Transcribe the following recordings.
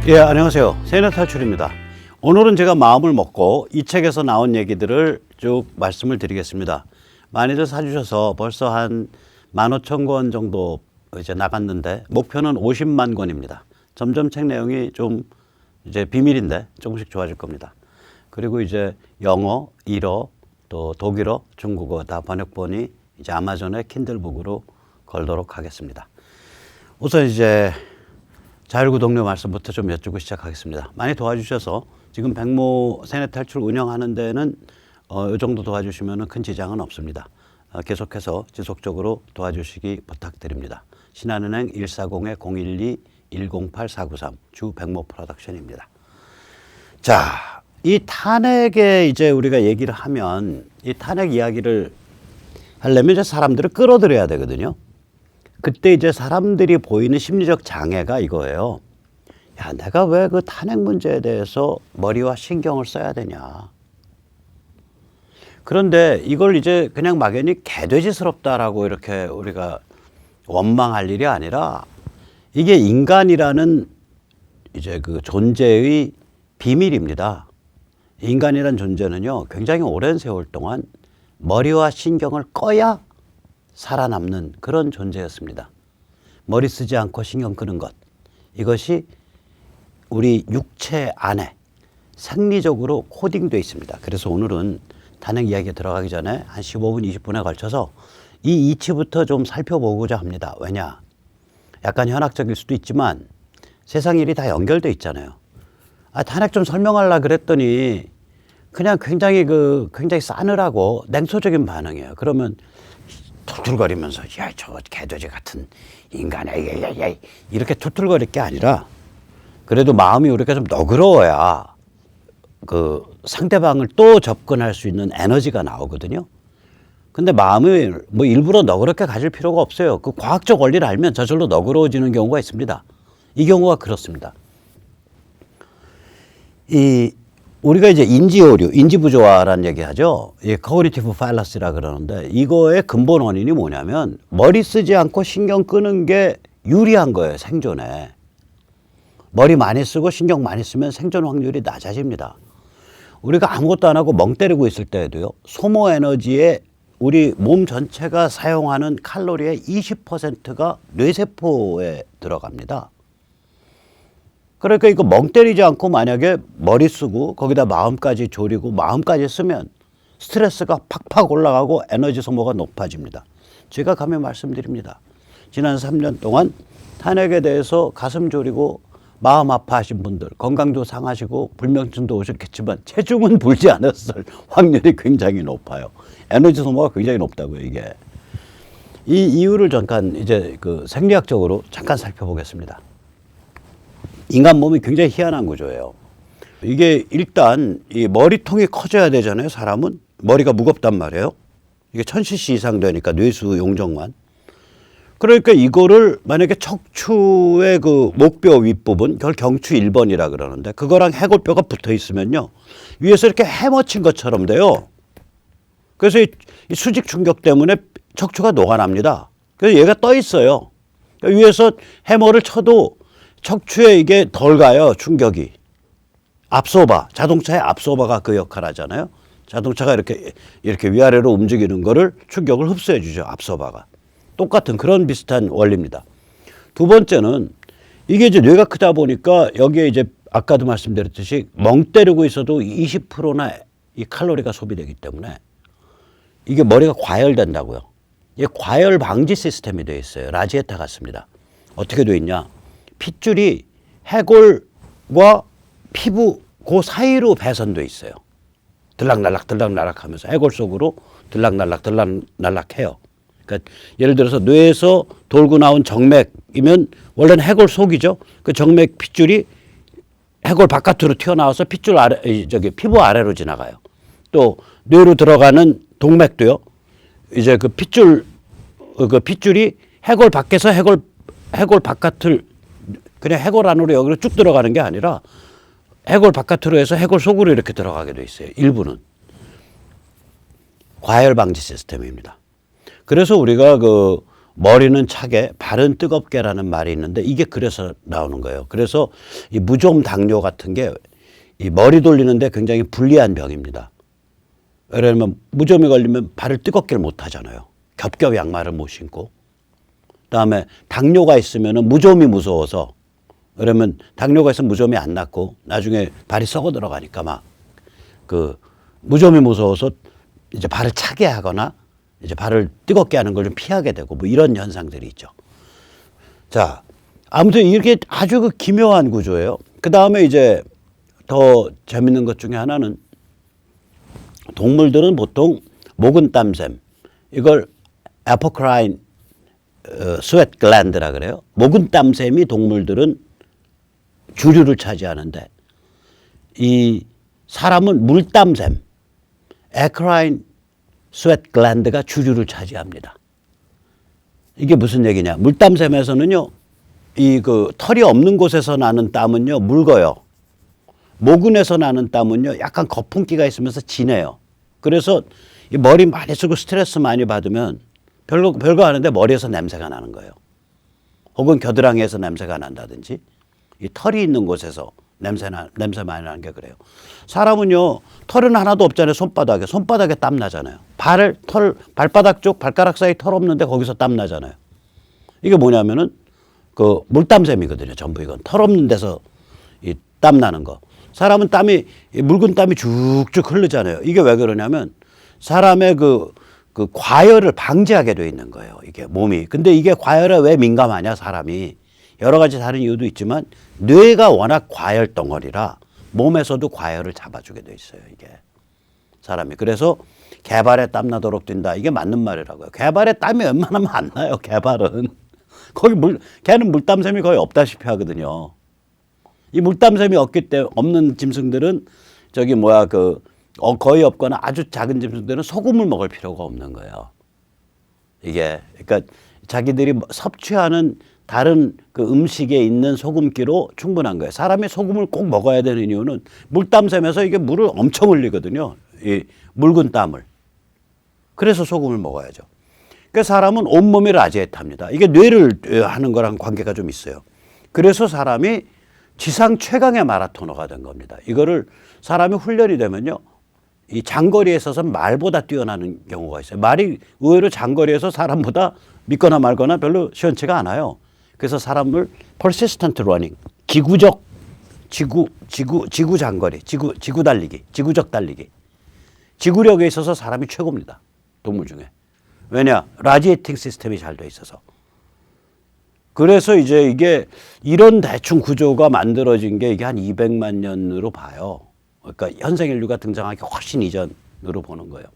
예, 안녕하세요. 세뇌 탈출입니다. 오늘은 제가 마음을 먹고 이 책에서 나온 얘기들을 쭉 말씀을 드리겠습니다. 많이들 사주셔서 벌써 한 15,000권 정도 이제 나갔는데 목표는 50만 권입니다. 점점 책 내용이 좀 이제 비밀인데 조금씩 좋아질 겁니다. 그리고 이제 영어, 일어, 또 독일어, 중국어 다 번역본이 이제 아마존의 킨들북으로 걸도록 하겠습니다. 우선 이제 자율구 동료 말씀부터 좀 여쭈고 시작하겠습니다. 많이 도와주셔서 지금 백모 세뇌 탈출 운영하는 데는 이 정도 도와주시면 큰 지장은 없습니다. 계속해서 지속적으로 도와주시기 부탁드립니다. 신한은행 140-012-108-493 주 백모 프로덕션입니다. 자, 이 탄핵에 이제 우리가 얘기를 하면 이 탄핵 이야기를 하려면 이제 사람들을 끌어들여야 되거든요. 그때 이제 사람들이 보이는 심리적 장애가 이거예요. 야, 내가 왜 그 탄핵 문제에 대해서 머리와 신경을 써야 되냐. 그런데 이걸 이제 그냥 막연히 개돼지스럽다라고 이렇게 우리가 원망할 일이 아니라 이게 인간이라는 이제 그 존재의 비밀입니다. 인간이라는 존재는요, 굉장히 오랜 세월 동안 머리와 신경을 꺼야 살아남는 그런 존재였습니다. 머리 쓰지 않고 신경 끄는 것. 이것이 우리 육체 안에 생리적으로 코딩되어 있습니다. 그래서 오늘은 탄핵 이야기에 들어가기 전에 한 15분, 20분에 걸쳐서 이 이치부터 좀 살펴보고자 합니다. 왜냐? 약간 현학적일 수도 있지만 세상 일이 다 연결되어 있잖아요. 탄핵 좀 설명하려고 그랬더니 그냥 굉장히 싸늘하고 냉소적인 반응이에요. 그러면 툴툴거리면서 야, 저 개돼지 같은 인간아, 야, 이렇게 툴툴거릴 게 아니라 그래도 마음이 우리가 좀 너그러워야 그 상대방을 또 접근할 수 있는 에너지가 나오거든요. 근데 마음을 뭐 일부러 너그럽게 가질 필요가 없어요. 그 과학적 원리를 알면 저절로 너그러워지는 경우가 있습니다. 이 경우가 그렇습니다. 우리가 이제 인지오류, 인지부조화라는 얘기 하죠. Cognitive fallacy라 그러는데 이거의 근본 원인이 뭐냐면 머리 쓰지 않고 신경 끄는 게 유리한 거예요, 생존에. 머리 많이 쓰고 신경 많이 쓰면 생존 확률이 낮아집니다. 우리가 아무것도 안 하고 멍 때리고 있을 때에도요, 소모 에너지에 우리 몸 전체가 사용하는 칼로리의 20%가 뇌세포에 들어갑니다. 그러니까 이거 멍 때리지 않고 만약에 머리 쓰고 거기다 마음까지 졸이고 마음까지 쓰면 스트레스가 팍팍 올라가고 에너지 소모가 높아집니다. 제가 감히 말씀드립니다. 지난 3년 동안 탄핵에 대해서 가슴 졸이고 마음 아파하신 분들, 건강도 상하시고 불면증도 오셨겠지만 체중은 불지 않았을 확률이 굉장히 높아요. 에너지 소모가 굉장히 높다고요, 이게. 이 이유를 잠깐 이제 그 생리학적으로 잠깐 살펴보겠습니다. 인간 몸이 굉장히 희한한 구조예요. 이게 일단 이 머리통이 커져야 되잖아요. 사람은 머리가 무겁단 말이에요. 이게 1000cc 이상 되니까 뇌수 용적만. 그러니까 이거를 만약에 척추의 그 목뼈 윗부분, 그걸 경추 1번이라 그러는데 그거랑 해골뼈가 붙어 있으면요, 위에서 이렇게 해머친 것처럼 돼요. 그래서 이 수직 충격 때문에 척추가 녹아납니다. 그래서 얘가 떠 있어요. 그러니까 위에서 해머를 쳐도 척추에 이게 덜 가요, 충격이. 앞소바, 자동차의 앞소바가 그 역할 하잖아요. 자동차가 이렇게 위아래로 움직이는 거를 충격을 흡수해 주죠, 앞소바가. 똑같은 그런 비슷한 원리입니다. 두 번째는 이게 이제 뇌가 크다 보니까 여기에 이제 아까도 말씀드렸듯이 멍 때리고 있어도 20%나 이 칼로리가 소비되기 때문에 이게 머리가 과열된다고요. 이게 과열 방지 시스템이 되어 있어요. 라지에타 같습니다. 어떻게 되어 있냐? 핏줄이 해골과 피부 그 사이로 배선돼 있어요. 들락날락 하면서 해골 속으로 들락날락 해요. 그러니까 예를 들어서 뇌에서 돌고 나온 정맥이면 원래는 해골 속이죠. 그 정맥 핏줄이 해골 바깥으로 튀어나와서 핏줄 아래, 피부 아래로 지나가요. 또 뇌로 들어가는 동맥도요. 이제 그 핏줄이 해골 밖에서 해골 바깥을 그냥 해골 안으로 여기로 쭉 들어가는 게 아니라 해골 바깥으로 해서 해골 속으로 이렇게 들어가게 돼 있어요. 일부는. 과열 방지 시스템입니다. 그래서 우리가 머리는 차게 발은 뜨겁게라는 말이 있는데 이게 그래서 나오는 거예요. 그래서 이 무좀 당뇨 같은 게 이 머리 돌리는데 굉장히 불리한 병입니다. 예를 들면 무좀이 걸리면 발을 뜨겁게 못 하잖아요. 겹겹 양말을 못 신고. 그다음에 당뇨가 있으면 무좀이 무서워서 그러면 당뇨가 있으면 무좀이 안 낫고 나중에 발이 썩어 들어가니까 막 그 무좀이 무서워서 이제 발을 차게 하거나 이제 발을 뜨겁게 하는 걸 좀 피하게 되고 뭐 이런 현상들이 있죠. 자, 아무튼 이렇게 아주 그 기묘한 구조예요. 그 다음에 이제 더 재밌는 것 중에 하나는 동물들은 보통 목은 땀샘 이걸 apocrine sweat gland라 그래요. 목은 땀샘이 동물들은 주류를 차지하는데 이 사람은 물땀샘 acrine sweat gland가 주류를 차지합니다. 이게 무슨 얘기냐? 물땀샘에서는요, 이 그 털이 없는 곳에서 나는 땀은요 묽어요. 모근에서 나는 땀은요 약간 거품기가 있으면서 진해요. 그래서 이 머리 많이 쓰고 스트레스 많이 받으면 별거 하는데 머리에서 냄새가 나는 거예요. 혹은 겨드랑이에서 냄새가 난다든지 이 털이 있는 곳에서 냄새 많이 나는 게 그래요. 사람은요 털은 하나도 없잖아요. 손바닥에 땀 나잖아요. 발바닥 쪽 발가락 사이 털 없는데 거기서 땀 나잖아요. 이게 뭐냐면은 그 물땀샘이거든요. 전부 이건 털 없는 데서 이 땀 나는 거. 사람은 묽은 땀이 쭉쭉 흐르잖아요. 이게 왜 그러냐면 사람의 그 과열을 방지하게 돼 있는 거예요. 이게 몸이. 근데 이게 과열에 왜 민감하냐 사람이. 여러 가지 다른 이유도 있지만 뇌가 워낙 과열 덩어리라 몸에서도 과열을 잡아주게 돼 있어요. 이게 사람이. 그래서 개발에 땀 나도록 뛴다. 이게 맞는 말이라고요. 개발에 땀이 웬만하면 안 나요. 개발은. 걔는 물땀샘이 거의 없다시피 하거든요. 이 물땀샘이 없는 짐승들은 거의 없거나 아주 작은 짐승들은 소금을 먹을 필요가 없는 거예요. 이게 그러니까 자기들이 섭취하는 다른 그 음식에 있는 소금기로 충분한 거예요. 사람이 소금을 꼭 먹어야 되는 이유는 물땀샘에서 이게 물을 엄청 흘리거든요. 이 묽은 땀을. 그래서 소금을 먹어야죠. 그러니까 사람은 온몸이 라지에타입니다. 이게 뇌를 하는 거랑 관계가 좀 있어요. 그래서 사람이 지상 최강의 마라토너가 된 겁니다. 이거를 사람이 훈련이 되면요. 이 장거리에 있어서 말보다 뛰어나는 경우가 있어요. 말이 의외로 장거리에서 사람보다 믿거나 말거나 별로 시원치가 않아요. 그래서 사람을 persistent running, 지구 장거리, 지구 달리기, 지구적 달리기. 지구력에 있어서 사람이 최고입니다. 동물 중에. 왜냐? 라지에이팅 시스템이 잘 돼 있어서. 그래서 이제 이게 이런 대충 구조가 만들어진 게 이게 한 200만 년으로 봐요. 그러니까 현생 인류가 등장하기 훨씬 이전으로 보는 거예요.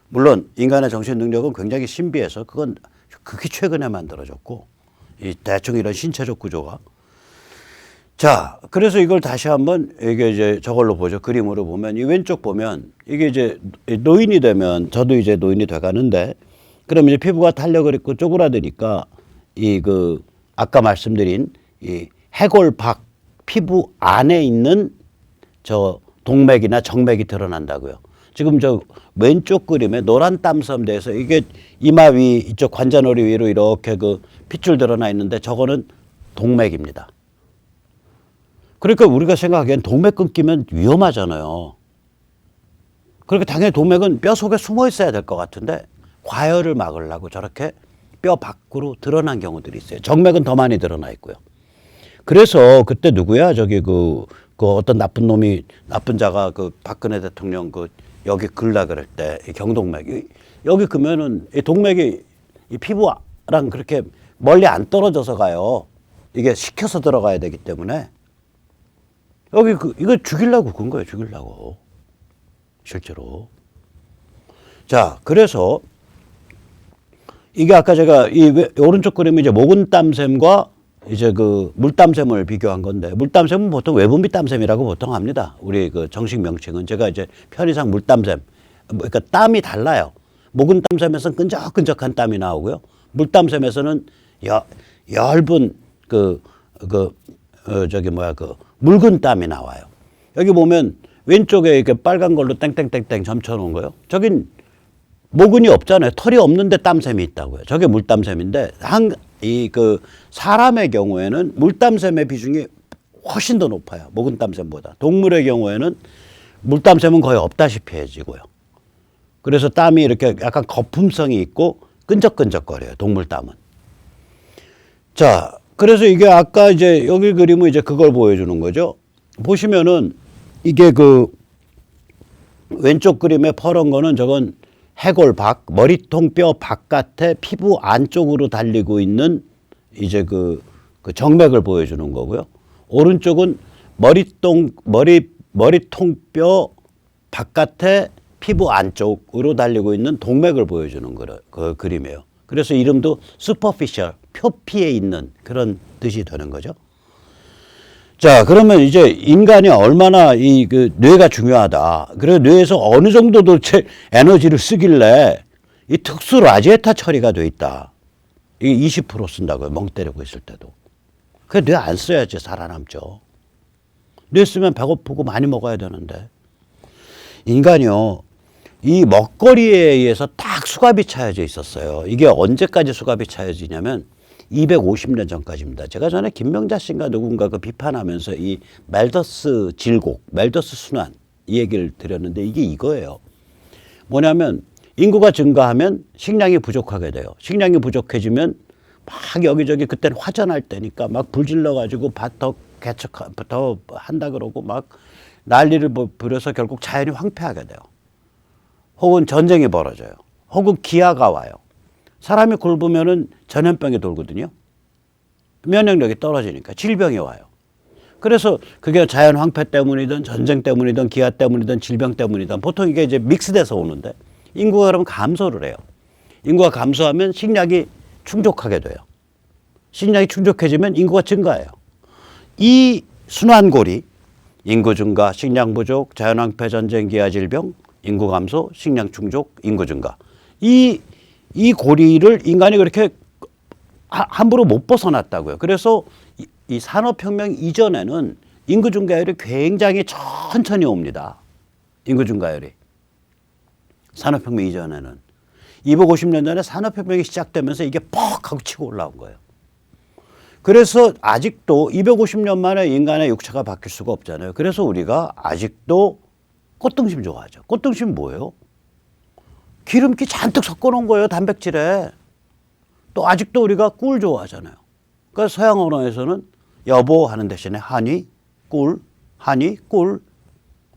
물론 인간의 정신 능력은 굉장히 신비해서 그건 극히 최근에 만들어졌고 이 대충 이런 신체적 구조가. 자, 그래서 이걸 다시 한번 이게 이제 저걸로 보죠. 그림으로 보면 이 왼쪽 보면 이게 이제 노인이 되면 저도 이제 노인이 돼 가는데 그럼 이제 피부가 탄력을 입고 쪼그라드니까 아까 말씀드린 이 해골박 피부 안에 있는 저 동맥이나 정맥이 드러난다고요. 지금 저 왼쪽 그림에 노란 땀섬 대해서 이게 이마 위 이쪽 관자놀이 위로 이렇게 그 핏줄 드러나 있는데 저거는 동맥입니다. 그러니까 우리가 생각하기엔 동맥 끊기면 위험하잖아요. 그러니까 당연히 동맥은 뼈 속에 숨어 있어야 될 것 같은데 과열을 막으려고 저렇게 뼈 밖으로 드러난 경우들이 있어요. 정맥은 더 많이 드러나 있고요. 그래서 그때 누구야? 그 어떤 나쁜 자가 그 박근혜 대통령 여기 긁라 그럴 때 이 경동맥 여기 그러면은 이 동맥이 이 피부랑 그렇게 멀리 안 떨어져서 가요. 이게 식혀서 들어가야 되기 때문에 여기 이거 죽이려고 근 거예요. 죽이려고 실제로. 자, 그래서 이게 아까 제가 이 오른쪽 그림이 이제 목은 땀샘과 이제 그 물땀샘을 비교한 건데 물땀샘은 보통 외분비 땀샘이라고 보통 합니다. 우리 그 정식 명칭은 제가 이제 편의상 물땀샘 그러니까 땀이 달라요. 목은 땀샘에서는 끈적끈적한 땀이 나오고요. 물땀샘에서는 얇은 묽은 땀이 나와요. 여기 보면 왼쪽에 이렇게 빨간 걸로 땡땡땡땡 점쳐놓은 거요. 저긴 모근이 없잖아요. 털이 없는데 땀샘이 있다고요. 저게 물땀샘인데 사람의 경우에는 물땀샘의 비중이 훨씬 더 높아요. 모근 땀샘보다. 동물의 경우에는 물땀샘은 거의 없다시피 해지고요. 그래서 땀이 이렇게 약간 거품성이 있고 끈적끈적거려요. 동물 땀은. 자, 그래서 이게 아까 이제 여기 그림은 이제 그걸 보여주는 거죠. 보시면은 이게 그 왼쪽 그림에 퍼런 거는 저건 해골박, 머리통뼈 바깥에 피부 안쪽으로 달리고 있는 이제 그 정맥을 보여주는 거고요. 오른쪽은 머리통뼈 바깥에 피부 안쪽으로 달리고 있는 동맥을 보여주는 그 그림이에요. 그래서 이름도 superficial, 표피에 있는 그런 뜻이 되는 거죠. 자, 그러면 이제 인간이 얼마나 그 뇌가 중요하다. 그래서 뇌에서 어느 정도 도대체 에너지를 쓰길래 이 특수 라제타 처리가 돼 있다. 이게 20% 쓴다고요. 멍 때리고 있을 때도. 그 뇌 안 써야지 살아남죠. 뇌 쓰면 배고프고 많이 먹어야 되는데. 인간이요. 이 먹거리에 의해서 딱 수갑이 차여져 있었어요. 이게 언제까지 수갑이 차여지냐면 250년 전까지입니다. 제가 전에 김명자 씨인가 누군가 그 비판하면서 이 멜더스 질곡, 멜더스 순환 이 얘기를 드렸는데 이게 이거예요. 뭐냐면 인구가 증가하면 식량이 부족하게 돼요. 식량이 부족해지면 막 여기저기 그때는 화전할 때니까 막 불질러 가지고 밭 더 더 한다 그러고 막 난리를 부려서 결국 자연이 황폐하게 돼요. 혹은 전쟁이 벌어져요. 혹은 기아가 와요. 사람이 굶으면은 전염병이 돌거든요. 면역력이 떨어지니까 질병이 와요. 그래서 그게 자연 황폐 때문이든 전쟁 때문이든 기아 때문이든 질병 때문이든 보통 이게 이제 믹스돼서 오는데 인구가 그러면 감소를 해요. 인구가 감소하면 식량이 충족하게 돼요. 식량이 충족해지면 인구가 증가해요. 이 순환고리, 인구 증가, 식량 부족, 자연 황폐, 전쟁, 기아, 질병, 인구 감소, 식량 충족, 인구 증가. 이 고리를 인간이 그렇게 함부로 못 벗어났다고요. 그래서 이 산업혁명 이전에는 인구 증가율이 굉장히 천천히 옵니다. 인구 증가율이. 산업혁명 이전에는. 250년 전에 산업혁명이 시작되면서 이게 퍽 하고 치고 올라온 거예요. 그래서 아직도 250년 만에 인간의 육체가 바뀔 수가 없잖아요. 그래서 우리가 아직도 꽃등심 좋아하죠. 꽃등심 뭐예요? 기름기 잔뜩 섞어놓은 거예요. 단백질에. 또 아직도 우리가 꿀 좋아하잖아요. 그러니까 서양 언어에서는 여보 하는 대신에 하니, 꿀, 하니, 꿀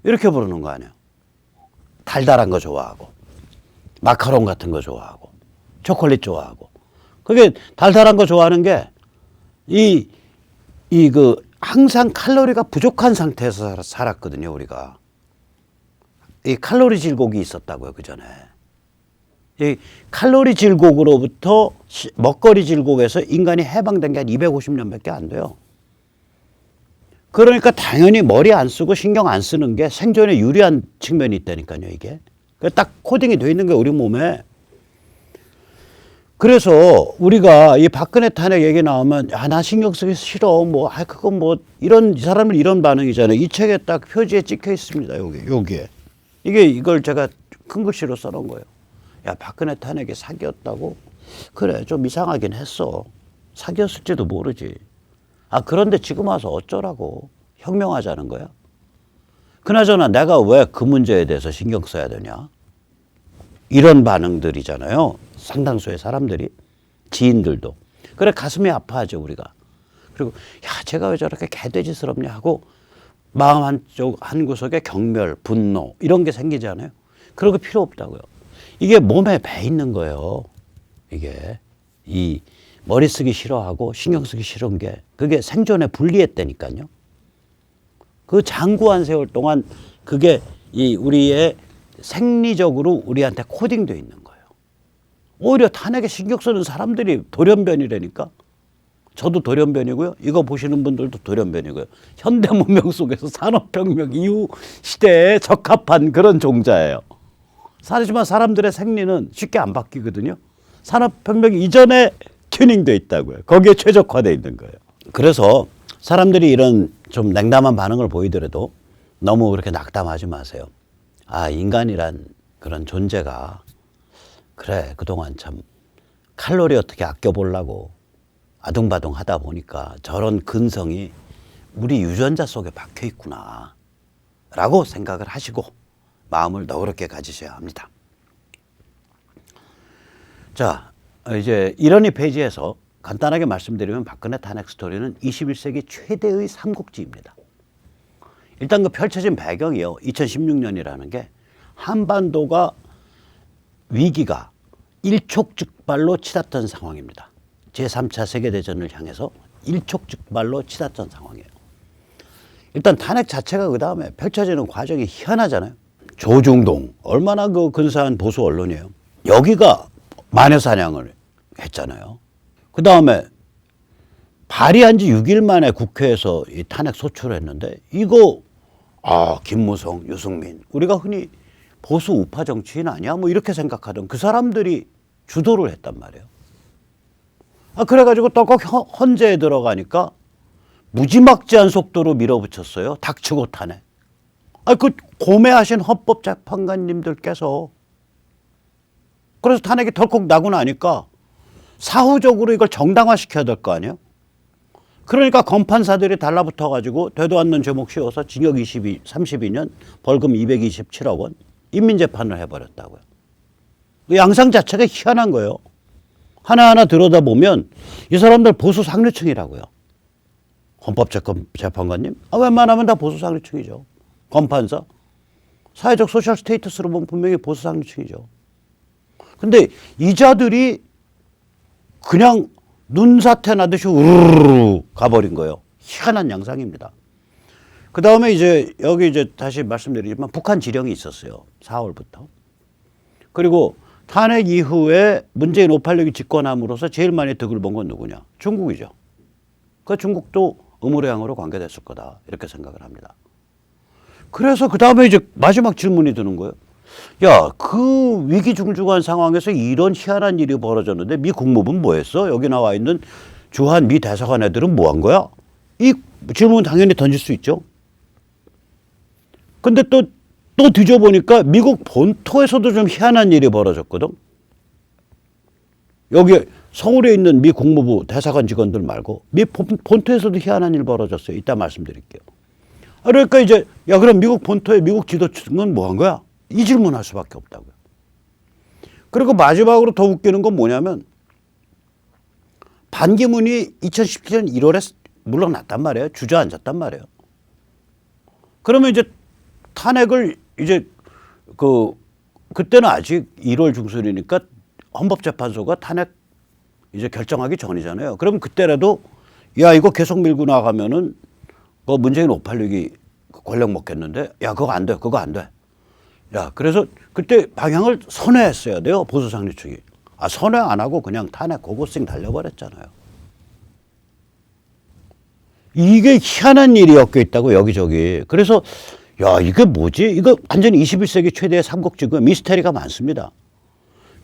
이렇게 부르는 거 아니에요. 달달한 거 좋아하고 마카롱 같은 거 좋아하고 초콜릿 좋아하고 그게 달달한 거 좋아하는 게 항상 칼로리가 부족한 상태에서 살았거든요. 우리가. 이 칼로리 질곡이 있었다고요. 그 전에. 이 칼로리 질곡으로부터 먹거리 질곡에서 인간이 해방된 게 한 250년밖에 안 돼요. 그러니까 당연히 머리 안 쓰고 신경 안 쓰는 게 생존에 유리한 측면이 있다니까요. 이게. 딱 코딩이 돼 있는 거예요. 우리 몸에. 그래서 우리가 이 박근혜 탄핵 얘기 나오면 야, 나 신경 쓰기 싫어. 그건 이 사람은 이런 반응이잖아요. 이 책에 딱 표지에 찍혀 있습니다. 여기에. 이걸 제가 큰 글씨로 써놓은 거예요. 야, 박근혜 탄핵이 사기였다고? 그래, 좀 이상하긴 했어. 사기였을지도 모르지. 그런데 지금 와서 어쩌라고. 혁명하자는 거야? 그나저나 내가 왜 그 문제에 대해서 신경 써야 되냐? 이런 반응들이잖아요. 상당수의 사람들이. 지인들도. 그래, 가슴이 아파하죠, 우리가. 그리고, 야, 제가 왜 저렇게 개돼지스럽냐 하고 마음 한 구석에 경멸, 분노 이런 게 생기잖아요. 그런 거 필요 없다고요. 이게 몸에 배 있는 거예요. 이게 이 머리 쓰기 싫어하고 신경 쓰기 싫은 게 그게 생존에 불리했다니까요. 그 장구한 세월 동안 그게 우리의 생리적으로 우리한테 코딩되어 있는 거예요. 오히려 탄핵에 신경 쓰는 사람들이 돌연변이라니까. 저도 돌연변이고요. 이거 보시는 분들도 돌연변이고요. 현대 문명 속에서 산업혁명 이후 시대에 적합한 그런 종자예요. 하지만 사람들의 생리는 쉽게 안 바뀌거든요. 산업혁명 이전에 튜닝되어 있다고요. 거기에 최적화되어 있는 거예요. 그래서 사람들이 이런 좀 냉담한 반응을 보이더라도 너무 그렇게 낙담하지 마세요. 인간이란 그런 존재가 그래, 그동안 참 칼로리 어떻게 아껴보려고 아둥바둥 하다 보니까 저런 근성이 우리 유전자 속에 박혀 있구나 라고 생각을 하시고 마음을 너그럽게 가지셔야 합니다. 자, 이제 이런이 페이지에서 간단하게 말씀드리면 박근혜 탄핵 스토리는 21세기 최대의 삼국지입니다. 일단 그 펼쳐진 배경이요. 2016년이라는 게 한반도가 위기가 일촉즉발로 치닫던 상황입니다. 제3차 세계대전을 향해서 일촉즉발로 치닫던 상황이에요. 일단 탄핵 자체가 그 다음에 펼쳐지는 과정이 희한하잖아요. 조중동 얼마나 그 근사한 보수 언론이에요. 여기가 마녀사냥을 했잖아요. 그 다음에 발의한 지 6일 만에 국회에서 이 탄핵 소추를 했는데 이거 김무성, 유승민 우리가 흔히 보수 우파 정치인 아니야? 뭐 이렇게 생각하던 그 사람들이 주도를 했단 말이에요. 그래가지고 떡국 헌재에 들어가니까 무지막지한 속도로 밀어붙였어요. 닥치고 탄핵. 그 고매하신 헌법재판관님들께서 그래서 탄핵이 덜컥 나고 나니까 사후적으로 이걸 정당화시켜야 될 거 아니에요? 그러니까 검판사들이 달라붙어가지고 되도 않는 제목 씌워서 징역 32년 벌금 227억 원 인민재판을 해버렸다고요. 양상 자체가 희한한 거예요. 하나하나 들여다보면 이 사람들 보수 상류층이라고요. 헌법재판관님? 웬만하면 다 보수 상류층이죠. 검판사? 사회적 소셜 스테이터스로 보면 분명히 보수 상류층이죠. 근데 이 자들이 그냥 눈사태 나듯이 우르르 가버린 거예요. 희한한 양상입니다. 그 다음에 이제 여기 이제 다시 말씀드리지만 북한 지령이 있었어요. 4월부터. 그리고 탄핵 이후에 문재인 586이 집권함으로써 제일 많이 득을 본 건 누구냐? 중국이죠. 그 중국도 의무량으로 관계됐을 거다. 이렇게 생각을 합니다. 그래서 그 다음에 이제 마지막 질문이 드는 거예요. 야, 그 위기중중한 상황에서 이런 희한한 일이 벌어졌는데 미 국무부는 뭐 했어? 여기 나와 있는 주한 미 대사관 애들은 뭐 한 거야? 이 질문 당연히 던질 수 있죠. 근데 또 뒤져보니까 미국 본토에서도 좀 희한한 일이 벌어졌거든. 여기 서울에 있는 미 국무부 대사관 직원들 말고 미 본토에서도 희한한 일 벌어졌어요. 이따 말씀드릴게요. 그러니까 이제 야, 그럼 미국 본토에 미국 지도층은 뭐 한 거야? 이 질문할 수밖에 없다고요. 그리고 마지막으로 더 웃기는 건 뭐냐면 반기문이 2017년 1월에 물러났단 말이에요. 주저앉았단 말이에요. 그러면 이제 탄핵을 이제 그때는 아직 1월 중순이니까 헌법재판소가 탄핵 이제 결정하기 전이잖아요. 그럼 그때라도 야, 이거 계속 밀고 나가면은 문재인 586이 권력 먹겠는데 야, 그거 안 돼. 그거 안 돼. 야, 그래서 그때 방향을 선회했어야 돼요. 보수 상류층이. 선회 안 하고 그냥 탄핵 고고싱 달려버렸잖아요. 이게 희한한 일이 엮여 있다고 여기저기. 그래서 야, 이게 뭐지? 이거 완전히 21세기 최대의 삼국지고 미스테리가 많습니다.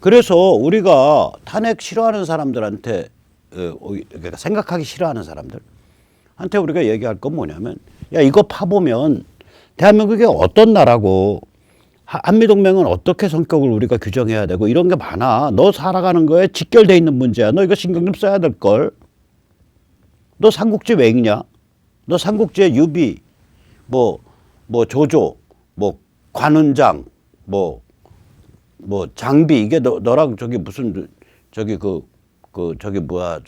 그래서 우리가 탄핵 싫어하는 사람들한테 그러니까 생각하기 싫어하는 사람들한테 우리가 얘기할 건 뭐냐면 야, 이거 파보면 대한민국이 어떤 나라고 한미동맹은 어떻게 성격을 우리가 규정해야 되고 이런 게 많아. 너 살아가는 거에 직결돼 있는 문제야. 너 이거 신경 좀 써야 될 걸. 너 삼국지 왜 읽냐? 너 삼국지의 유비, 뭐 조조, 관훈장, 장비 이게 너랑 저기 무슨 저기 저기 뭐야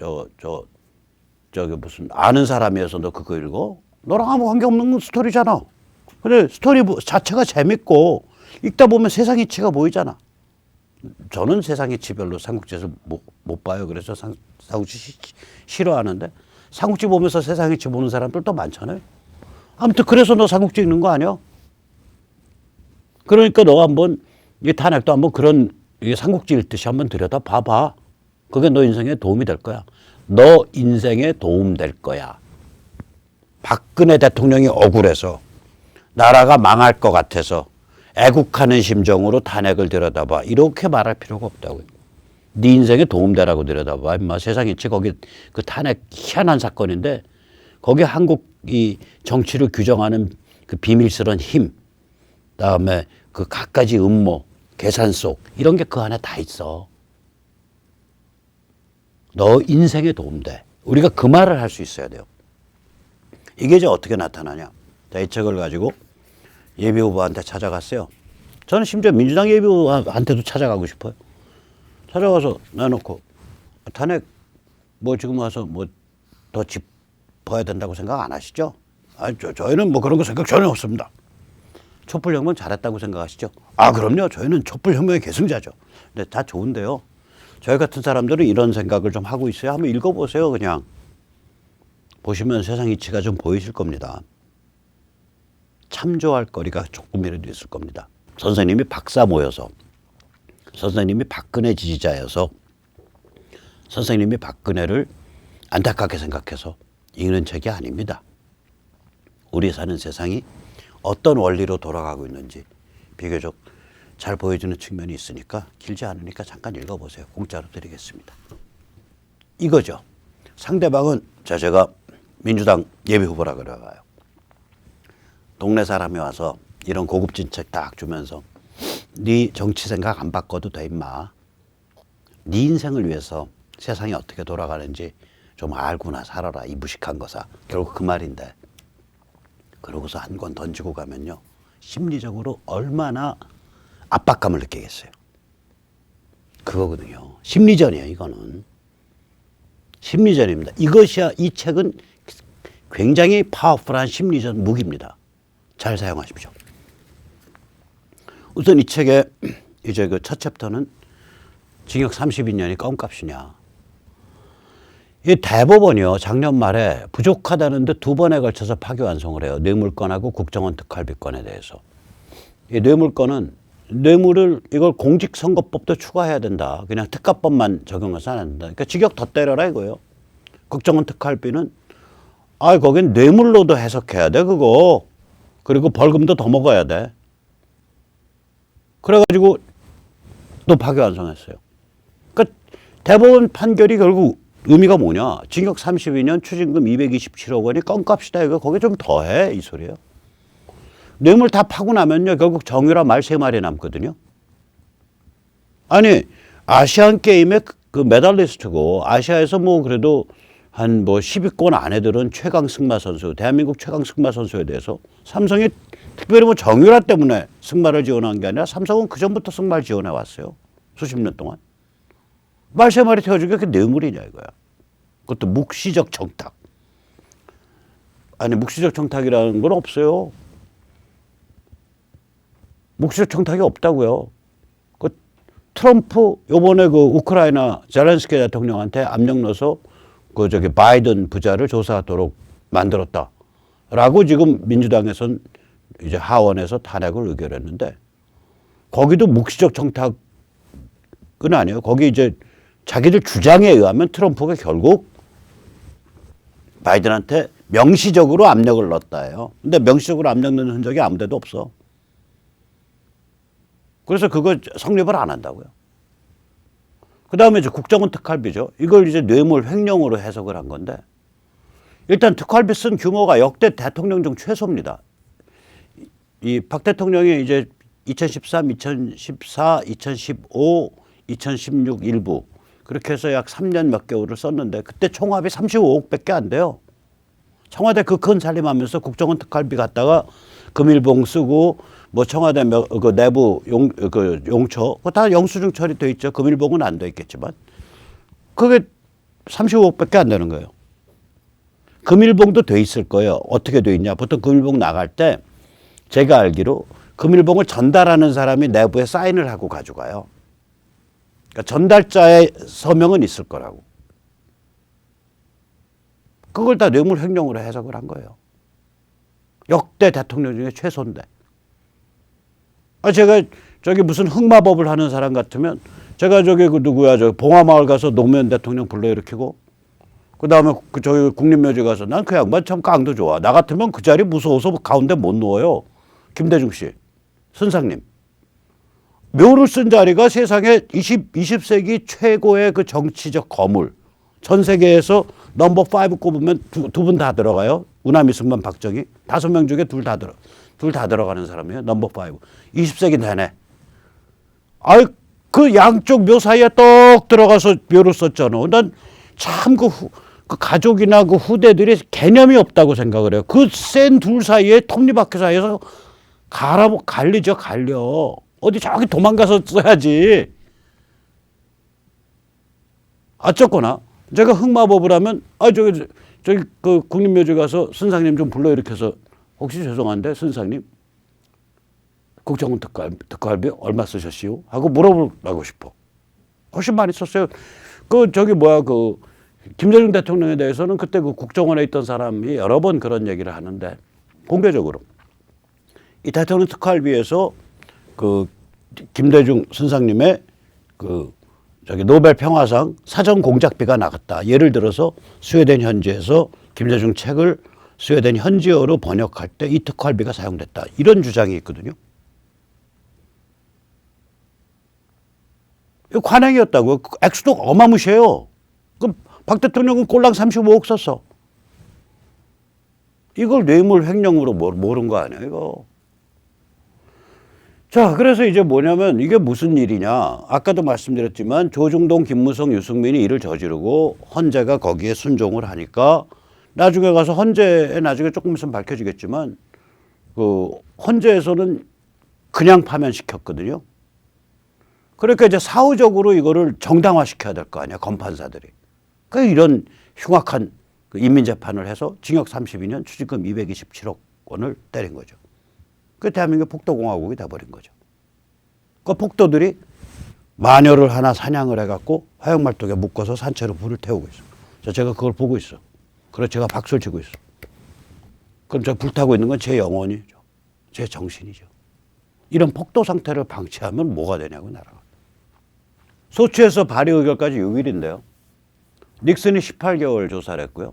저기 무슨 아는 사람이어서 너 그거 읽어? 너랑 아무 관계없는 스토리잖아. 근데 스토리 자체가 재밌고 읽다 보면 세상 이치가 보이잖아. 저는 세상 이치 별로 삼국지에서 못 봐요. 그래서 삼국지 싫어하는데 삼국지 보면서 세상 이치 보는 사람들도 많잖아요. 아무튼 그래서 너 삼국지 읽는 거 아니야? 그러니까 너 한번 이 탄핵도 한번 그런 삼국지 읽듯이 한번 들여다 봐봐. 그게 너 인생에 도움이 될 거야. 너 인생에 도움 될 거야. 박근혜 대통령이 억울해서 나라가 망할 것 같아서 애국하는 심정으로 탄핵을 들여다봐. 이렇게 말할 필요가 없다고요. 네 인생에 도움되라고 들여다봐. 임마 세상 이치 거기 그 탄핵 희한한 사건인데 거기 한국이 정치를 규정하는 그 비밀스러운 힘, 그다음에 그 갖가지 음모, 계산속 이런 게 그 안에 다 있어. 너 인생에 도움돼. 우리가 그 말을 할 수 있어야 돼요. 이게 이제 어떻게 나타나냐. 자, 이 책을 가지고 예비후보한테 찾아갔어요. 저는 심지어 민주당 예비후보한테도 찾아가고 싶어요. 찾아가서 내놓고 탄핵 뭐 지금 와서 뭐 더 짚어야 된다고 생각 안 하시죠? 아니, 저희는 뭐 그런 거 생각 전혀 없습니다. 촛불혁명 잘했다고 생각하시죠? 아, 그럼요. 저희는 촛불혁명의 계승자죠. 근데 다 좋은데요. 저희 같은 사람들은 이런 생각을 좀 하고 있어요. 한번 읽어보세요. 그냥 보시면 세상 이치가 좀 보이실 겁니다. 참조할 거리가 조금이라도 있을 겁니다. 선생님이 박사 모여서, 선생님이 박근혜 지지자여서, 선생님이 박근혜를 안타깝게 생각해서 읽는 책이 아닙니다. 우리 사는 세상이 어떤 원리로 돌아가고 있는지 비교적 잘 보여주는 측면이 있으니까 길지 않으니까 잠깐 읽어보세요. 공짜로 드리겠습니다. 이거죠. 상대방은 제가 민주당 예비후보라 그래봐요. 동네 사람이 와서 이런 고급진 책 딱 주면서 네 정치 생각 안 바꿔도 돼 임마. 네 인생을 위해서 세상이 어떻게 돌아가는지 좀 알고나 살아라 이 무식한 거사. 결국 그 말인데 그러고서 한 권 던지고 가면요. 심리적으로 얼마나 압박감을 느끼겠어요. 그거거든요. 심리전이에요. 이거는. 심리전입니다. 이것이야 이 책은 굉장히 파워풀한 심리전 무기입니다. 잘 사용하십시오. 우선 이 책의 이제 그 첫 챕터는 징역 32년이 껌값이냐. 이 대법원이요. 작년 말에 부족하다는데 2번에 걸쳐서 파기환송을 해요. 뇌물건하고 국정원 특활비건에 대해서. 이 뇌물건은 뇌물을 이걸 공직선거법도 추가해야 된다. 그냥 특가법만 적용해서 안 된다. 그러니까 직역 더 때려라 이거예요. 국정원 특활비는 거긴 뇌물로도 해석해야 돼 그거. 그리고 벌금도 더 먹어야 돼. 그래가지고 또 파기환송했어요. 그러니까 대법원 판결이 결국 의미가 뭐냐. 징역 32년 추징금 227억 원이 껌값이다. 이거 거기 좀 더해 이 소리예요. 뇌물 다 파고 나면요. 결국 정유라 말 3마리 남거든요. 아니 아시안 게임의 그 메달리스트고 아시아에서 뭐 그래도 한 뭐 10위권 안에들은 최강 승마 선수, 대한민국 최강 승마 선수에 대해서 삼성이 특별히 뭐 정유라 때문에 승마를 지원한 게 아니라 삼성은 그전부터 승마를 지원해 왔어요. 수십 년 동안. 말 3마리 태워준 게 그게 뇌물이냐 이거야. 그것도 묵시적 청탁. 아니 묵시적 청탁이라는 건 없어요. 묵시적 청탁이 없다고요. 그 트럼프 요번에 그 우크라이나 젤렌스키 대통령한테 압력 넣어서 그 저기 바이든 부자를 조사하도록 만들었다라고 지금 민주당에선 이제 하원에서 탄핵을 의결했는데 거기도 묵시적 청탁은 아니에요. 거기 이제 자기들 주장에 의하면 트럼프가 결국 바이든한테 명시적으로 압력을 넣었다예요. 근데 명시적으로 압력 넣는 흔적이 아무 데도 없어. 그래서 그거 성립을 안 한다고요. 그 다음에 이제 국정원 특활비죠. 이걸 이제 뇌물 횡령으로 해석을 한 건데 일단 특활비 쓴 규모가 역대 대통령 중 최소입니다. 이 박 대통령이 이제 2013, 2014, 2015, 2016 일부 그렇게 해서 약 3년 몇 개월을 썼는데 그때 총합이 35억밖에 안 돼요. 청와대 그 큰 살림하면서 국정원 특활비 갖다가 금일봉 쓰고 뭐 청와대 그 내부 용처 그거 다 영수증 처리돼 있죠. 금일봉은 안 돼 있겠지만 그게 35억밖에 안 되는 거예요. 금일봉도 돼 있을 거예요. 어떻게 돼 있냐? 보통 금일봉 나갈 때 제가 알기로 금일봉을 전달하는 사람이 내부에 사인을 하고 가져가요. 그러니까 전달자의 서명은 있을 거라고. 그걸 다 뇌물 횡령으로 해석을 한 거예요. 역대 대통령 중에 최소인데. 제가 저기 무슨 흑마법을 하는 사람 같으면 제가 저기 그 누구야 저 봉화마을 가서 노무현 대통령 불러일으키고 그 다음에 그 저기 국립묘지 가서 난 그 양반 참 깡도 좋아. 나 같으면 그 자리 무서워서 가운데 못 누워요. 김대중 씨, 선상님. 묘를 쓴 자리가 세상에 20세기 최고의 그 정치적 거물. 전 세계에서 넘버 5 꼽으면 두 분 다 들어가요. 우남이 승만 박정희. 5명 중에 둘 다 들어가는 사람이에요. 넘버 5. 20세기 내내. 아이, 그 양쪽 묘 사이에 떡 들어가서 묘를 썼잖아. 난 참 그 가족이나 그 후대들이 개념이 없다고 생각을 해요. 그 센 둘 사이에 톱니바퀴 사이에서 갈리죠, 갈려. 어디 저기 도망가서 써야지. 어쨌거나 제가 흑마법을 하면 저기 그 국립묘지 가서 선상님 좀 불러 이렇게 해서 혹시 죄송한데 선상님 국정원 특활비 얼마 쓰셨시오? 하고 물어보려고 싶어. 훨씬 많이 썼어요. 그 김대중 대통령에 대해서는 그때 그 국정원에 있던 사람이 여러 번 그런 얘기를 하는데 공개적으로 이 대통령 특활비에서 그 김대중 선상님의 노벨 평화상 사전 공작비가 나갔다. 예를 들어서 스웨덴 현지에서 김대중 책을 스웨덴 현지어로 번역할 때 이 특활비가 사용됐다. 이런 주장이 있거든요. 이거 관행이었다고요. 액수도 어마무시해요. 그럼 박 대통령은 꼴랑 35억 썼어. 이걸 뇌물 횡령으로 모른 거 아니에요, 이거. 자, 그래서 이제 뭐냐면 이게 무슨 일이냐. 아까도 말씀드렸지만 조중동, 김무성, 유승민이 이를 저지르고 헌재가 거기에 순종을 하니까 나중에 가서 헌재에 나중에 조금 있으면 밝혀지겠지만 그 헌재에서는 그냥 파면시켰거든요. 그러니까 이제 사후적으로 이거를 정당화시켜야 될 거 아니야, 검판사들이. 그 이런 흉악한 인민재판을 해서 징역 32년, 추징금 227억 원을 때린 거죠. 그 대한민국 폭도공화국이 돼버린 거죠. 그 폭도들이 마녀를 하나 사냥을 해갖고 화영말뚝에 묶어서 산채로 불을 태우고 있어. 제가 그걸 보고 있어. 그래서 제가 박수를 치고 있어. 그럼 저 불타고 있는 건 제 영혼이죠. 제 정신이죠. 이런 폭도 상태를 방치하면 뭐가 되냐고, 나라가. 소추에서 발의 의결까지 6일인데요. 닉슨이 18개월 조사를 했고요.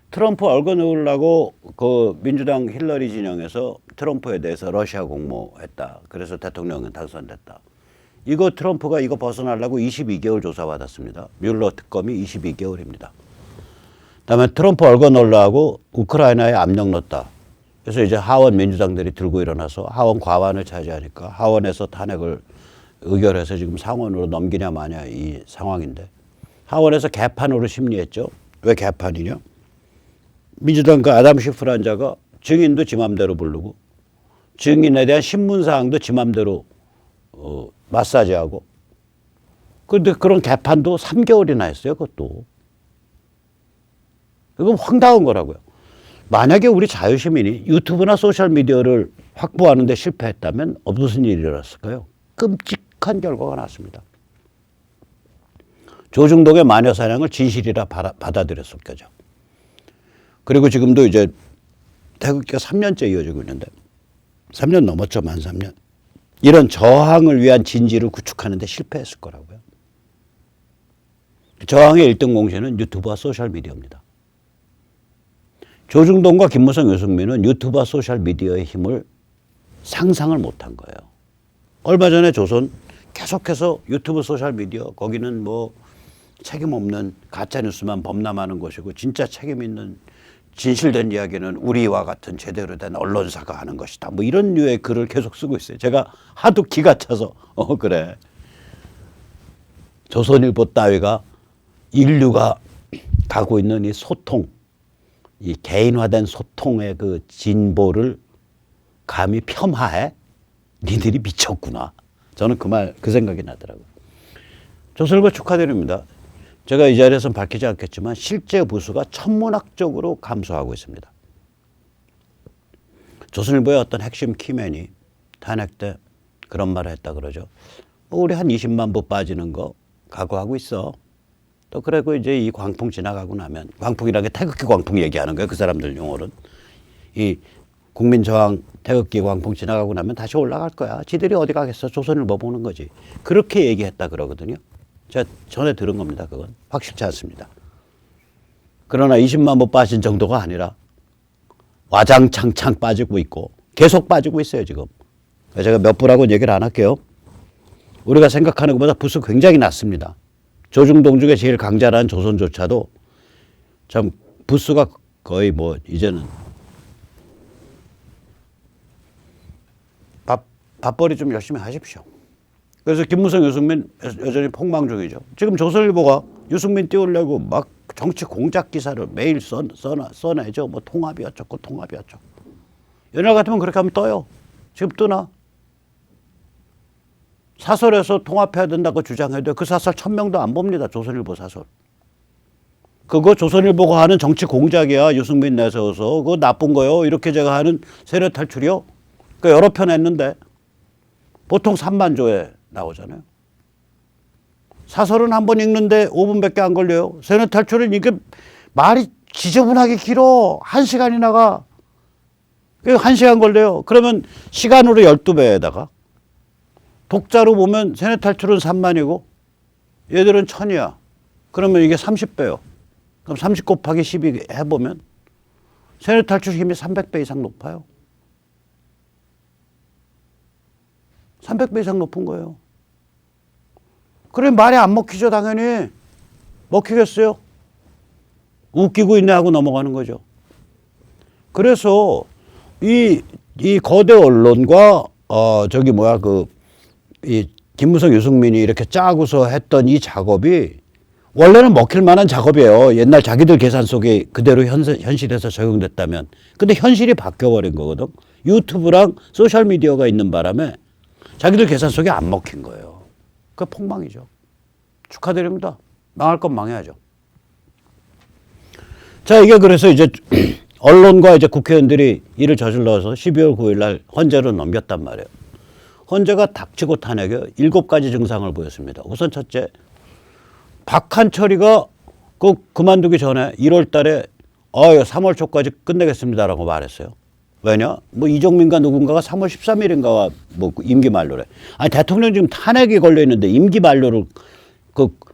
트럼프 얼거 넣으려고 그 민주당 힐러리 진영에서 트럼프에 대해서 러시아 공모했다. 그래서 대통령은 당선됐다. 이거 트럼프가 이거 벗어나려고 22개월 조사받았습니다. 뮬러 특검이 22개월입니다. 그다음에 트럼프 얼거 넣으려고 우크라이나에 압력 넣었다. 그래서 이제 하원 민주당들이 들고 일어나서 하원 과반을 차지하니까 하원에서 탄핵을 의결해서 지금 상원으로 넘기냐 마냐 이 상황인데 하원에서 개판으로 심리했죠. 왜 개판이냐? 민주당 그 아담 시프란 자가 증인도 지 맘대로 부르고 증인에 대한 신문사항도 지 맘대로 마사지하고 그런데 그런 개판도 3개월이나 했어요. 그것도. 이건 황당한 거라고요. 만약에 우리 자유시민이 유튜브나 소셜미디어를 확보하는 데 실패했다면 무슨 일이 일어났을까요? 끔찍한 결과가 났습니다. 조중동의 마녀 사냥을 진실이라 받아들였을 거죠. 그리고 지금도 이제 태극기가 3년째 이어지고 있는데 3년 넘었죠. 만 3년. 이런 저항을 위한 진지를 구축하는 데 실패했을 거라고요. 저항의 1등 공신은 유튜브와 소셜미디어입니다. 조중동과 김무성, 유승민은 유튜브와 소셜미디어의 힘을 상상을 못한 거예요. 얼마 전에 조선 계속해서 유튜브 소셜미디어 거기는 뭐 책임 없는 가짜뉴스만 범람하는 것이고 진짜 책임 있는 진실된 이야기는 우리와 같은 제대로 된 언론사가 하는 것이다. 뭐 이런 류의 글을 계속 쓰고 있어요. 제가 하도 기가 차서 그래. 조선일보 따위가 인류가 가고 있는 이 소통, 이 개인화된 소통의 그 진보를 감히 폄하해? 니들이 미쳤구나. 저는 그 생각이 나더라고요. 조선일보 축하드립니다. 제가 이 자리에서는 밝히지 않겠지만 실제 부수가 천문학적으로 감소하고 있습니다. 조선일보의 어떤 핵심 키맨이 탄핵 때 그런 말을 했다 그러죠. 우리 한 20만 부 빠지는 거 각오하고 있어. 또 그리고 이제 이 광풍 지나가고 나면 광풍이라는 게 태극기 광풍 얘기하는 거예요. 그 사람들 용어는. 이 국민저항 태극기 광풍 지나가고 나면 다시 올라갈 거야. 지들이 어디 가겠어. 조선일보 보는 거지. 그렇게 얘기했다 그러거든요. 제가 전에 들은 겁니다. 그건 확실치 않습니다. 그러나 20만 부 빠진 정도가 아니라 와장창창 빠지고 있고 계속 빠지고 있어요. 지금. 제가 몇 부라고 얘기를 안 할게요. 우리가 생각하는 것보다 부수 굉장히 낮습니다. 조중동 중에 제일 강자라는 조선조차도 참 부수가 거의 뭐 이제는 밥벌이 좀 열심히 하십시오. 그래서 김무성, 유승민 여전히 폭망 중이죠. 지금 조선일보가 유승민 띄우려고 막 정치 공작 기사를 매일 써내죠. 뭐 통합이 어쩌고 통합이 어쩌고. 옛날 같으면 그렇게 하면 떠요. 지금 뜨나? 사설에서 통합해야 된다고 주장해도 그 사설 1000명도 안 봅니다. 조선일보 사설. 그거 조선일보가 하는 정치 공작이야. 유승민 내세워서. 그거 나쁜 거요. 이렇게 제가 하는 세력 탈출이요. 그 여러 편 했는데 보통 3만 조에 나오잖아요. 사설은 한 번 읽는데 5분밖에 안 걸려요. 세력 탈출은 이게 말이 지저분하게 길어. 1시간이 나가. 1시간 걸려요. 그러면 시간으로 12배에다가 독자로 보면 세력 탈출은 3만이고 얘들은 1000이야. 그러면 이게 30배요. 그럼 30 곱하기 12 해보면 세력 탈출 힘이 300배 이상 높아요. 300배 이상 높은 거예요. 그래 말이 안 먹히죠. 당연히. 먹히겠어요? 웃기고 있네 하고 넘어가는 거죠. 그래서 이 거대 언론과 이 김무성, 유승민이 이렇게 짜고서 했던 이 작업이 원래는 먹힐 만한 작업이에요. 옛날 자기들 계산 속에 그대로 현실에서 적용됐다면. 근데 현실이 바뀌어버린 거거든. 유튜브랑 소셜미디어가 있는 바람에 자기들 계산 속에 안 먹힌 거예요. 그 폭망이죠. 축하드립니다. 망할 건 망해야죠. 자, 이게 그래서 이제 언론과 이제 국회의원들이 일을 저질러서 12월 9일 날 헌재로 넘겼단 말이에요. 헌재가 닥치고 탄핵에 7가지 증상을 보였습니다. 우선 첫째, 박한철이가 그만두기 전에 1월 달에 3월 초까지 끝내겠습니다라고 말했어요. 왜냐? 뭐 이정민과 누군가가 3월 13일인가 뭐 임기 만료래. 아니 대통령 지금 탄핵이 걸려 있는데 임기 만료를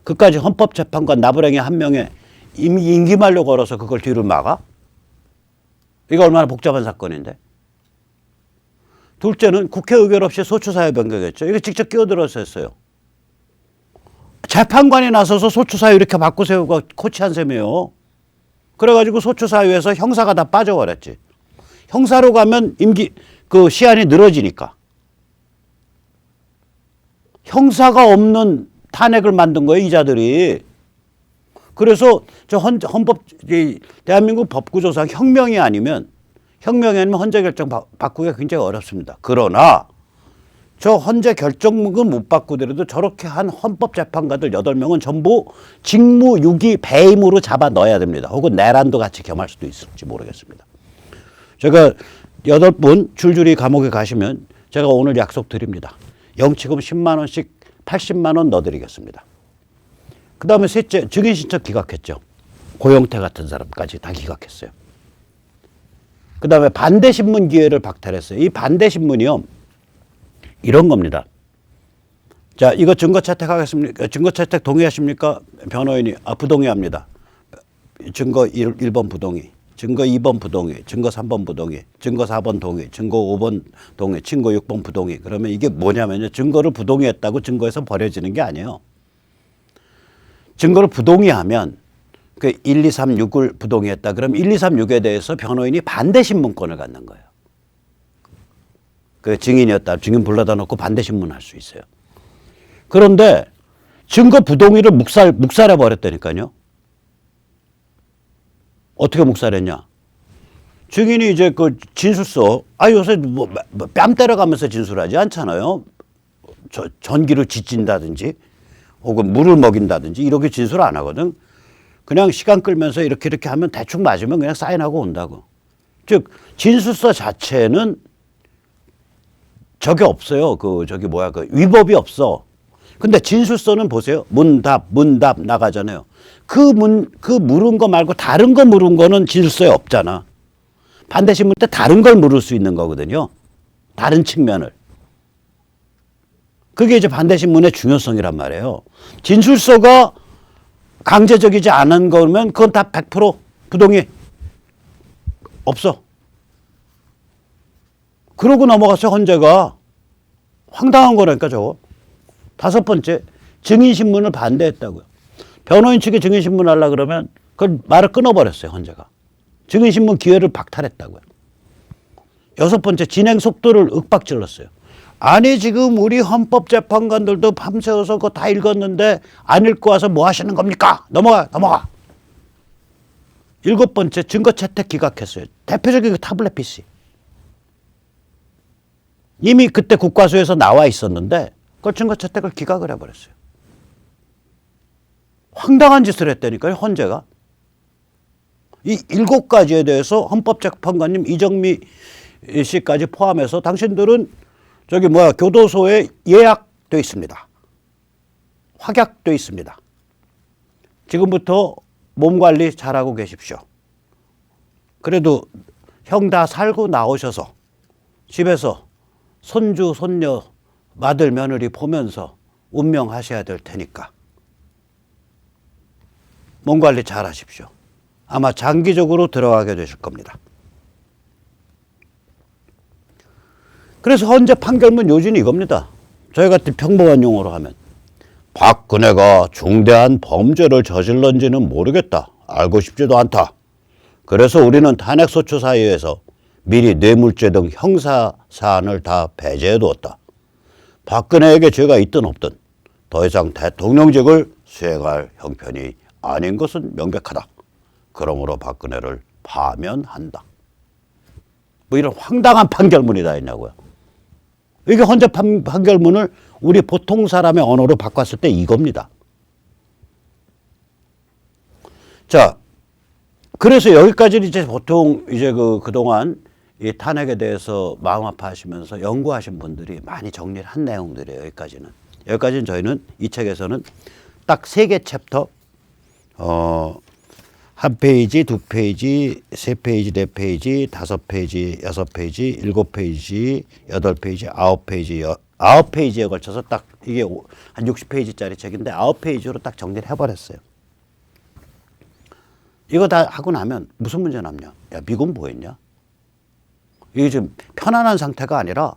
그까지 헌법재판관 나부랭이 한 명에 임기 만료 걸어서 그걸 뒤를 막아? 이거 얼마나 복잡한 사건인데. 둘째는 국회 의결 없이 소추사유 변경했죠. 이거 직접 끼어들어서 했어요. 재판관이 나서서 소추사유 이렇게 바꾸세요가 코치한 셈이에요. 그래가지고 소추사유에서 형사가 다 빠져버렸지. 형사로 가면 시한이 늘어지니까. 형사가 없는 탄핵을 만든 거예요, 이자들이. 그래서 대한민국 법구조상 혁명이 아니면 헌재 결정 바꾸기가 굉장히 어렵습니다. 그러나 저 헌재 결정문은 못 바꾸더라도 저렇게 한 헌법재판관들 8명은 전부 직무유기 배임으로 잡아 넣어야 됩니다. 혹은 내란도 같이 겸할 수도 있을지 모르겠습니다. 제가 8분 줄줄이 감옥에 가시면 제가 오늘 약속드립니다. 영치금 10만 원씩 80만 원 넣어드리겠습니다. 그 다음에 셋째, 증인신청 기각했죠. 고영태 같은 사람까지 다 기각했어요. 그 다음에 반대신문 기회를 박탈했어요. 이 반대신문이요. 이런 겁니다. 자, 이거 증거 채택하겠습니까? 증거 채택 동의하십니까? 변호인이 부동의합니다. 증거 1번 부동의, 증거 2번 부동의, 증거 3번 부동의, 증거 4번 동의, 증거 5번 동의, 증거 6번 부동의. 그러면 이게 뭐냐면요. 증거를 부동의했다고 증거에서 버려지는 게 아니에요. 증거를 부동의하면 1, 2, 3, 6을 부동의했다. 그럼 1, 2, 3, 6에 대해서 변호인이 반대신문권을 갖는 거예요. 증인이었다. 증인 불러다 놓고 반대신문 할 수 있어요. 그런데 증거 부동의를 묵살해 버렸다니까요. 어떻게 묵살했냐? 증인이 이제 진술서, 요새 뺨 때려가면서 진술하지 않잖아요. 전기로 지진다든지 혹은 물을 먹인다든지 이렇게 진술 안 하거든. 그냥 시간 끌면서 이렇게 하면 대충 맞으면 그냥 사인하고 온다고. 즉 진술서 자체는 저게 없어요. 위법이 없어. 근데 진술서는 보세요. 문답 나가잖아요. 그 물은 거 말고 다른 거 물은 거는 진술서에 없잖아. 반대신문 때 다른 걸 물을 수 있는 거거든요. 다른 측면을. 그게 이제 반대신문의 중요성이란 말이에요. 진술서가 강제적이지 않은 거면 그건 다 100% 부동의 없어. 그러고 넘어갔어요. 헌재가. 황당한 거라니까 저거. 5번째, 증인신문을 반대했다고요. 변호인 측이 증인신문 하려고 그러면 그걸 말을 끊어버렸어요. 헌재가. 증인신문 기회를 박탈했다고요. 6번째, 진행 속도를 윽박질렀어요. 아니 지금 우리 헌법재판관들도 밤새워서 그거 다 읽었는데 안 읽고 와서 뭐 하시는 겁니까? 넘어가. 7번째 증거 채택 기각했어요. 대표적인 그 타블렛 PC. 이미 그때 국과수에서 나와 있었는데 그걸 증거 채택을 기각을 해버렸어요. 황당한 짓을 했다니까요, 헌재가. 이 7가지에 대해서 헌법재판관님 이정미 씨까지 포함해서 당신들은 교도소에 예약돼 있습니다. 확약돼 있습니다. 지금부터 몸 관리 잘하고 계십시오. 그래도 형 다 살고 나오셔서 집에서 손주, 손녀, 맏을, 며느리 보면서 운명하셔야 될 테니까 몸 관리 잘 하십시오. 아마 장기적으로 들어가게 되실 겁니다. 그래서 헌재 판결문 요지는 이겁니다. 저희 같은 평범한 용어로 하면 박근혜가 중대한 범죄를 저질렀는지는 모르겠다. 알고 싶지도 않다. 그래서 우리는 탄핵소추사위에서 미리 뇌물죄 등 형사 사안을 다 배제해 두었다. 박근혜에게 죄가 있든 없든 더 이상 대통령직을 수행할 형편이 아닌 것은 명백하다. 그러므로 박근혜를 파면한다. 뭐 이런 황당한 판결문이 다 있냐고요. 이게 헌재 판결문을 우리 보통 사람의 언어로 바꿨을 때 이겁니다. 자, 그래서 여기까지는 이제 보통 이제 그동안 이 탄핵에 대해서 마음 아파하시면서 연구하신 분들이 많이 정리를 한 내용들이에요. 여기까지는 저희는 이 책에서는 딱 3개 챕터, 1페이지, 2페이지, 3페이지, 4페이지, 5페이지, 6페이지, 7페이지, 8페이지, 9페이지, 9페이지에 걸쳐서 딱 이게 한 60페이지짜리 책인데 9페이지로 딱 정리를 해버렸어요. 이거 다 하고 나면 무슨 문제 남냐? 야, 미군 뭐 했냐? 이게 지금 편안한 상태가 아니라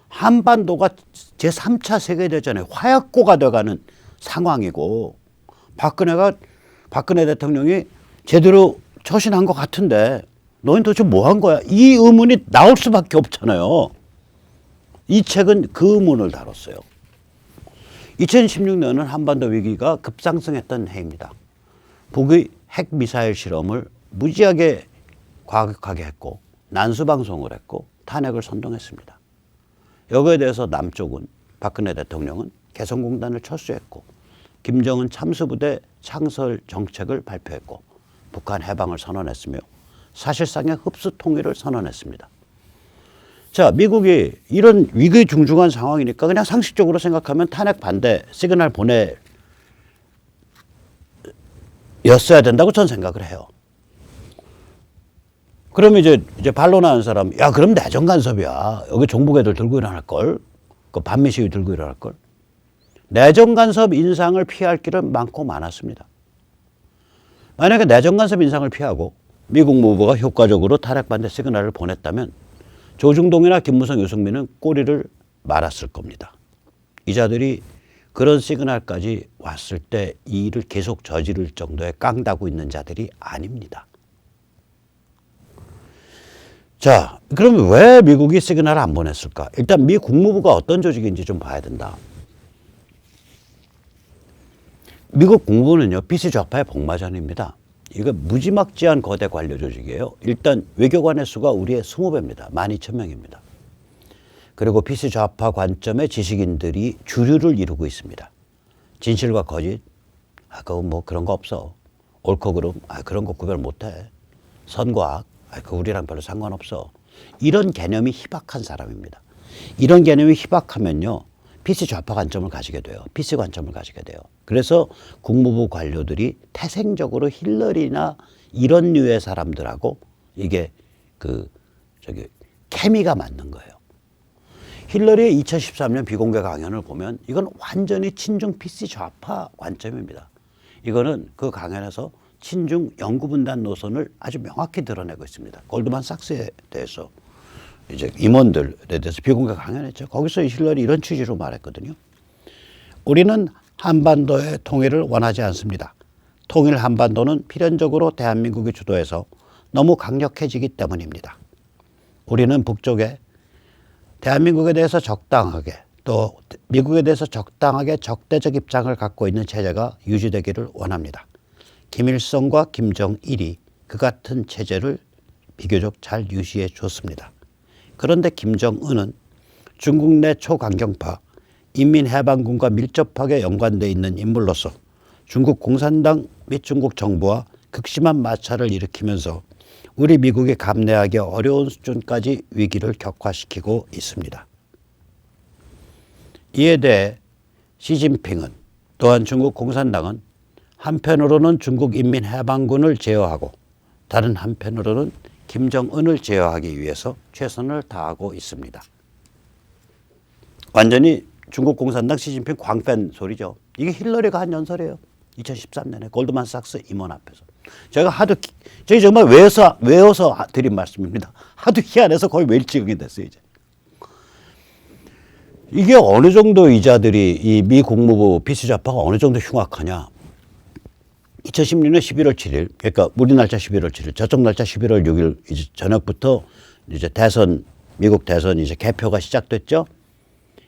한반도가 제3차 세계대전의 화약고가 돼가는 상황이고 박근혜 대통령이 제대로 처신한 것 같은데 너희는 도대체 뭐 한 거야? 이 의문이 나올 수밖에 없잖아요. 이 책은 그 의문을 다뤘어요. 2016년은 한반도 위기가 급상승했던 해입니다. 북의 핵미사일 실험을 무지하게 과격하게 했고 난수방송을 했고 탄핵을 선동했습니다. 여기에 대해서 남쪽은 박근혜 대통령은 개성공단을 철수했고 김정은 참수부대 창설 정책을 발표했고 북한 해방을 선언했으며 사실상의 흡수 통일을 선언했습니다. 자, 미국이 이런 위기 중중한 상황이니까 그냥 상식적으로 생각하면 탄핵 반대 시그널 보내였어야 된다고 저는 생각을 해요. 그러면 이제 반론하는 사람, 야, 그럼 내정 간섭이야. 여기 종북 애들 들고 일어날 걸. 그 반미 시위 들고 일어날 걸. 내정 간섭 인상을 피할 길은 많고 많았습니다. 만약에 내정 간섭 인상을 피하고 미국 무부가 효과적으로 탄핵 반대 시그널을 보냈다면 조중동이나 김무성, 유승민은 꼬리를 말았을 겁니다. 이 자들이 그런 시그널까지 왔을 때 이 일을 계속 저지를 정도의 깡다구 있는 자들이 아닙니다. 자, 그럼 왜 미국이 시그널을 안 보냈을까? 일단 미 국무부가 어떤 조직인지 좀 봐야 된다. 미국 국무부는요, PC 좌파의 복마전입니다. 이거 무지막지한 거대 관료 조직이에요. 일단 외교관의 수가 우리의 20배입니다. 12,000명입니다. 그리고 PC 좌파 관점의 지식인들이 주류를 이루고 있습니다. 진실과 거짓, 그거 뭐 그런 거 없어. 옳고 그름, 그런 거 구별 못해. 선과 악, 그 우리랑 별로 상관없어. 이런 개념이 희박한 사람입니다. 이런 개념이 희박하면요, PC 좌파 관점을 가지게 돼요. PC 관점을 가지게 돼요. 그래서 국무부 관료들이 태생적으로 힐러리나 이런 류의 사람들하고 이게 케미가 맞는 거예요. 힐러리의 2013년 비공개 강연을 보면 이건 완전히 친중 PC 좌파 관점입니다. 이거는 그 강연에서 친중 영구분단 노선을 아주 명확히 드러내고 있습니다. 골드만삭스에 대해서 이제 임원들에 대해서 비공개 강연했죠. 거기서 힐러리 이런 취지로 말했거든요. 우리는 한반도의 통일을 원하지 않습니다. 통일 한반도는 필연적으로 대한민국이 주도해서 너무 강력해지기 때문입니다. 우리는 북쪽에 대한민국에 대해서 적당하게 또 미국에 대해서 적당하게 적대적 입장을 갖고 있는 체제가 유지되기를 원합니다. 김일성과 김정일이 그 같은 체제를 비교적 잘 유지해 줬습니다. 그런데 김정은은 중국 내 초강경파 인민해방군과 밀접하게 연관되어 있는 인물로서 중국 공산당 및 중국 정부와 극심한 마찰을 일으키면서 우리 미국이 감내하기 어려운 수준까지 위기를 격화시키고 있습니다. 이에 대해 시진핑은 또한 중국 공산당은 한편으로는 중국 인민해방군을 제어하고 다른 한편으로는 김정은을 제어하기 위해서 최선을 다하고 있습니다. 완전히 중국 공산당 시진핑 광팬 소리죠. 이게 힐러리가 한 연설이에요. 2013년에 골드만삭스 임원 앞에서. 저희 정말 외워서 드린 말씀입니다. 하도 희한해서 거의 웰칭이 됐어요, 이제. 이게 어느 정도 이자들이 이 미 국무부 비스좌파가 어느 정도 흉악하냐. 2016년 11월 7일, 그러니까 우리 날짜 11월 7일, 저쪽 날짜 11월 6일 이제 저녁부터 이제 미국 대선 이제 개표가 시작됐죠.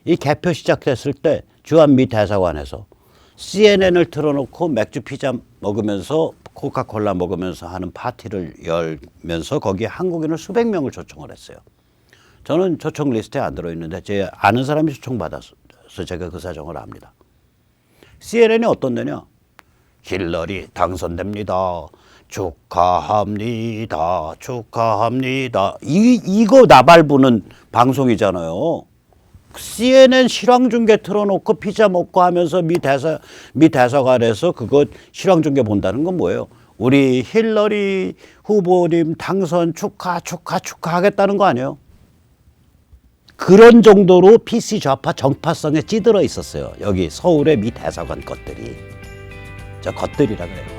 이 개표 시작됐을 때 주한 미 대사관에서 CNN을 틀어놓고 맥주 피자 먹으면서 코카콜라 먹으면서 하는 파티를 열면서 거기에 한국인을 수백 명을 초청을 했어요. 저는 초청 리스트에 안 들어있는데 제 아는 사람이 초청받아서 제가 그 사정을 압니다. CNN이 어떤 데냐? 힐러리 당선됩니다. 축하합니다. 축하합니다. 이거 나발부는 방송이잖아요. CNN 실황중계 틀어놓고 피자 먹고 하면서 미 대사관에서 그거 실황중계 본다는 건 뭐예요? 우리 힐러리 후보님 당선 축하하겠다는 거 아니에요? 그런 정도로 PC 좌파 정파성에 찌들어 있었어요. 여기 서울의 미 대사관 것들이. 저 것들이라 그래요.